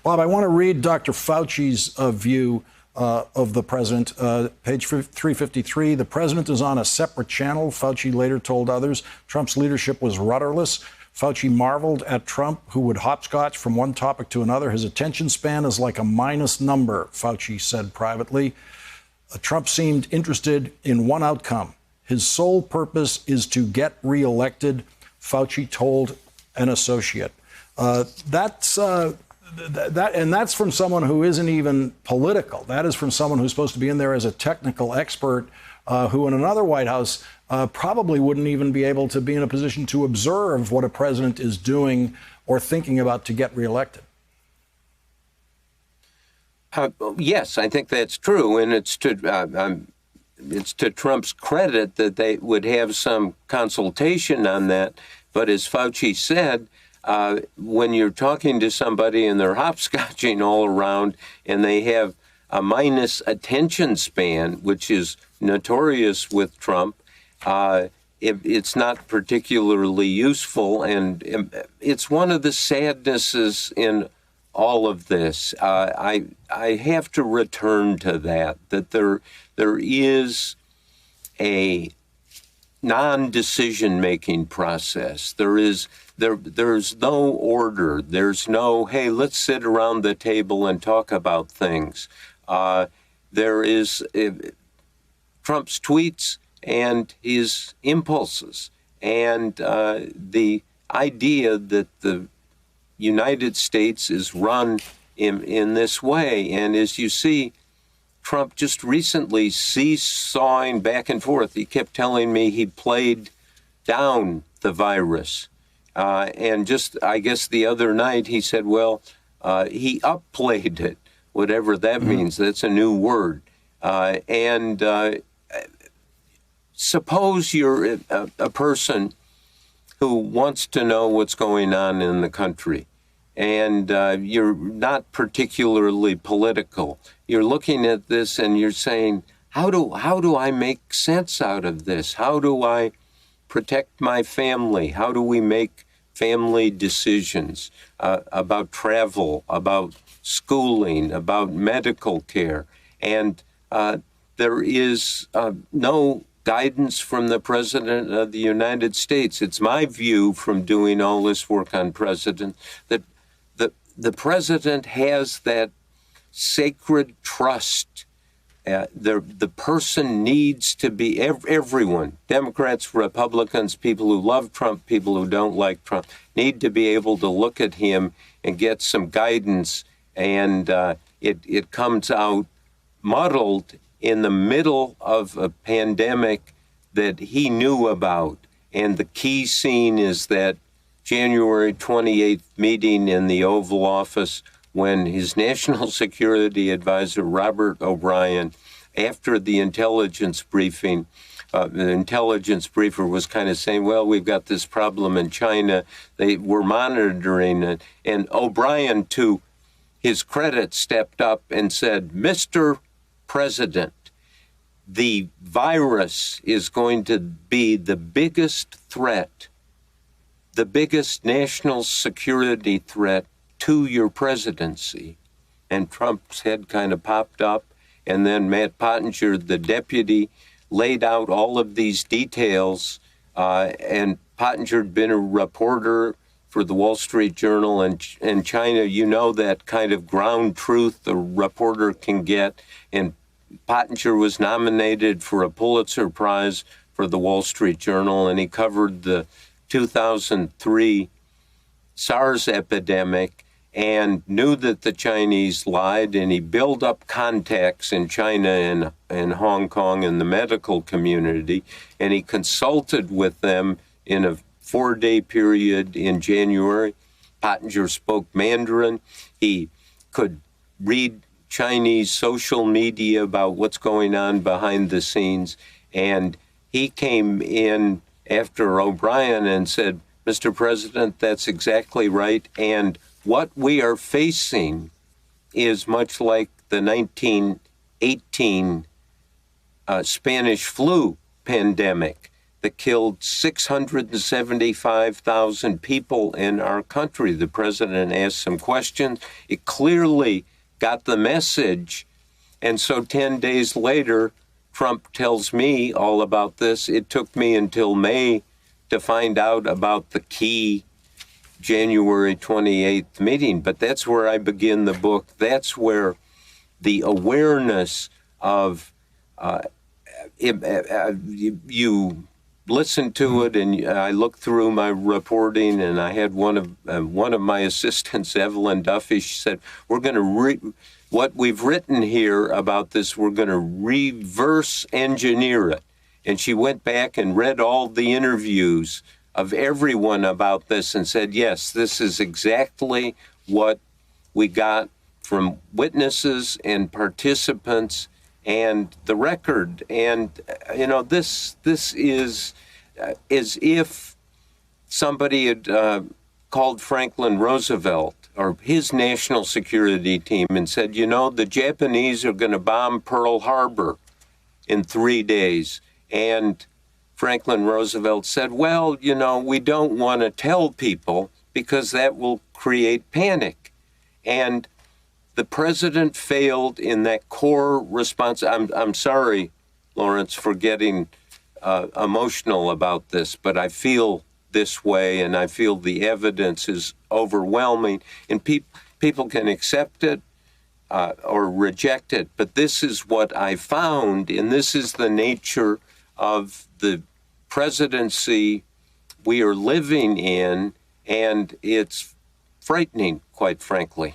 Bob, I want to read Dr. Fauci's view of the president. Page 353, the president is on a separate channel. Fauci later told others Trump's leadership was rudderless. Fauci marveled at Trump, who would hopscotch from one topic to another. His attention span is like a minus number, Fauci said privately. Trump seemed interested in one outcome. His sole purpose is to get reelected, Fauci told an associate. That's from someone who isn't even political. That is from someone who's supposed to be in there as a technical expert, who in another White House probably wouldn't even be able to be in a position to observe what a president is doing or thinking about to get reelected. Yes, I think that's true, and it's to Trump's credit that they would have some consultation on that. But as Fauci said, when you're talking to somebody and they're hopscotching all around and they have a minus attention span, which is notorious with Trump, it's not particularly useful. And it's one of the sadnesses in all of this. I have to return to that there is a non-decision-making process. There's no order. There's no, hey, let's sit around the table and talk about things. There is Trump's tweets and his impulses, and the idea that the United States is run in this way. And as you see, Trump just recently seesawing back and forth. He kept telling me he played down the virus. And just, I guess the other night he said, well, he upplayed it, whatever that means. That's a new word. Suppose you're a person who wants to know what's going on in the country, and you're not particularly political. You're looking at this and you're saying, how do I make sense out of this? How do I protect my family? How do we make family decisions about travel, about schooling, about medical care? And there is no guidance from the President of the United States. It's my view from doing all this work on president that the president has that sacred trust. The person needs to be, everyone, Democrats, Republicans, people who love Trump, people who don't like Trump, need to be able to look at him and get some guidance. And it comes out muddled in the middle of a pandemic that he knew about. And the key scene is that January 28th meeting in the Oval Office when his national security advisor, Robert O'Brien, after the intelligence briefing, the intelligence briefer was kind of saying, well, we've got this problem in China. They were monitoring it. And O'Brien, to his credit, stepped up and said, Mr. President, the virus is going to be the biggest threat, the biggest national security threat to your presidency. And Trump's head kind of popped up. And then Matt Pottinger, the deputy, laid out all of these details. And Pottinger had been a reporter for the Wall Street Journal and China. You know that kind of ground truth a reporter can get. And Pottinger was nominated for a Pulitzer Prize for the Wall Street Journal, and he covered the 2003 SARS epidemic and knew that the Chinese lied, and he built up contacts in China and Hong Kong in the medical community, and he consulted with them in a 4-day period in January. Pottinger spoke Mandarin. He could read Chinese social media about what's going on behind the scenes, and he came in after O'Brien and said, Mr. President, that's exactly right. And what we are facing is much like the 1918 Spanish flu pandemic. that killed 675,000 people in our country. The president asked some questions. It clearly got the message. And so 10 days later, Trump tells me all about this. It took me until May to find out about the key January 28th meeting. But that's where I begin the book. That's where the awareness of you listen to it, and I looked through my reporting, and I had one of my assistants, Evelyn Duffy. She said, "We're going to what we've written here about this. We're going to reverse engineer it." And she went back and read all the interviews of everyone about this and said, "Yes, this is exactly what we got from witnesses and participants." And the record, and this is as if somebody had called Franklin Roosevelt or his national security team and said, the Japanese are going to bomb Pearl Harbor in 3 days. And Franklin Roosevelt said, well, we don't want to tell people because that will create panic. And the president failed in that core response. I'm sorry, Lawrence, for getting emotional about this, but I feel this way, and I feel the evidence is overwhelming, and people can accept it or reject it. But this is what I found, and this is the nature of the presidency we are living in, and it's frightening, quite frankly.